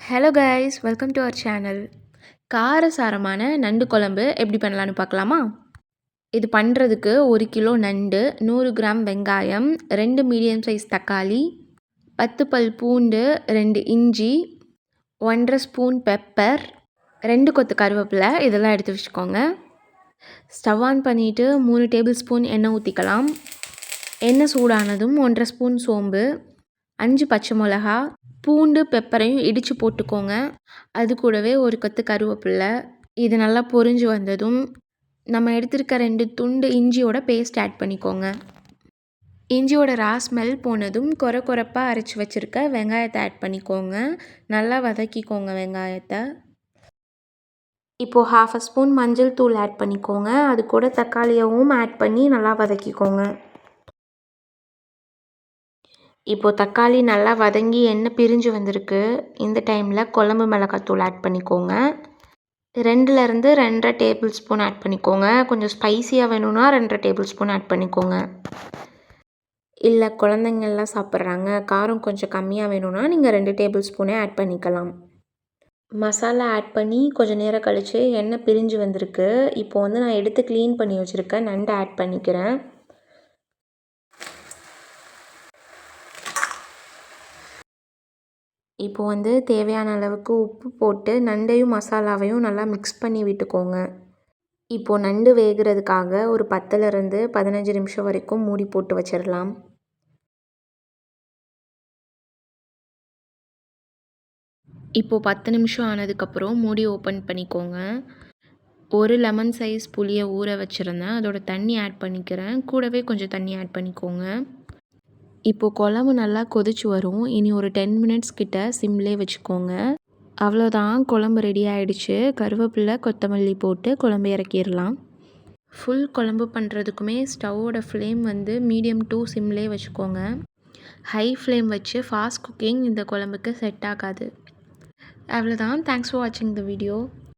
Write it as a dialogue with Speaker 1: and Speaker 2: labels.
Speaker 1: Hello guys, welcome to our channel. காரசாரமான நண்டு குழம்பு எப்படி பண்ணலான்னு பார்க்கலாமா? இது பண்ணுறதுக்கு 1 கிலோ நண்டு, 100 கிராம் வெங்காயம், 2 மீடியம் சைஸ் தக்காளி, 10 பல் பூண்டு, 2 இஞ்சி, 1½ ஸ்பூன் பெப்பர், 2 கொத்து கருவேப்பிலை இதெல்லாம் எடுத்து வச்சுக்கோங்க. ஸ்டவ் ஆன் பண்ணிவிட்டு 3 டேபிள் ஸ்பூன் எண்ணெய் ஊற்றிக்கலாம். எண்ணெய் சூடானதும் 1½ ஸ்பூன் சோம்பு, 5 பச்சை மிளகா, பூண்டு பெப்பரையும் இடித்து போட்டுக்கோங்க. அது கூடவே 1 கொத்து கருவேப்பிலை. இது நல்லா பொரிஞ்சு வந்ததும் நம்ம எடுத்திருக்க 2 துண்டு இஞ்சியோட பேஸ்ட் ஆட் பண்ணிக்கோங்க. இஞ்சியோட ஸ்மெல் போனதும் கொரப்பாக அரைச்சி வச்சுருக்க வெங்காயத்தை ஆட் பண்ணிக்கோங்க. நல்லா வதக்கிக்கோங்க வெங்காயத்தை. இப்போது 1/2 ஸ்பூன் மஞ்சள் தூள் ஆட் பண்ணிக்கோங்க. அது கூட தக்காளியவும் ஆட் பண்ணி நல்லா வதக்கிக்கோங்க. இப்போது தக்காளி நல்லா வதங்கி எண்ணெய் பிரிஞ்சு வந்திருக்கு. இந்த டைமில் குழம்பு மிளகாத்தூள் ஆட் பண்ணிக்கோங்க. 2லேருந்து 2½ டேபிள் ஸ்பூன் ஆட் பண்ணிக்கோங்க. கொஞ்சம் ஸ்பைஸியாக வேணும்னா 2½ டேபிள் ஸ்பூன் ஆட் பண்ணிக்கோங்க. இல்லை குழந்தைங்கள்லாம் சாப்பிட்றாங்க, காரம் கொஞ்சம் கம்மியாக வேணும்னா நீங்கள் 2 டேபிள் ஸ்பூனே ஆட் பண்ணிக்கலாம். மசாலா ஆட் பண்ணி கொஞ்சம் நேரம் கழித்து எண்ணெய் பிரிஞ்சு வந்திருக்கு. இப்போது நான் எடுத்து க்ளீன் பண்ணி வச்சுருக்கேன் நண்டை ஆட் பண்ணிக்கிறேன். இப்போது தேவையான அளவுக்கு உப்பு போட்டு நண்டையும் மசாலாவையும் நல்லா மிக்ஸ் பண்ணி விட்டுக்கோங்க. இப்போது நண்டு வேகிறதுக்காக ஒரு 10லேருந்து 15 நிமிஷம் வரைக்கும் மூடி போட்டு வச்சிடலாம். இப்போது 10 நிமிஷம் ஆனதுக்கப்புறம் மூடி ஓப்பன் பண்ணிக்கோங்க. ஒரு லெமன் சைஸ் புளியை ஊற வச்சுருந்தேன், அதோட தண்ணி ஆட் பண்ணிக்கிறேன். கூடவே கொஞ்சம் தண்ணி ஆட் பண்ணிக்கோங்க. இப்போது குழம்பு நல்லா கொதிச்சு வரும். இனி ஒரு 10 மினிட்ஸ் கிட்ட சிம்லேயே வச்சுக்கோங்க. அவ்வளோதான், குழம்பு ரெடி ஆகிடுச்சு. கருவேப்பிலை கொத்தமல்லி போட்டு குழம்பு இறக்கிடலாம். ஃபுல் குழம்பு பண்ணுறதுக்குமே ஸ்டவ்வோட ஃப்ளேம் மீடியம் டு சிம்லேயே வச்சுக்கோங்க. ஹை ஃப்ளேம் வச்சு ஃபாஸ்ட் குக்கிங் இந்த குழம்புக்கு செட் ஆகாது. அவ்வளோதான். தேங்க்ஸ் ஃபார் வாட்சிங் த வீடியோ.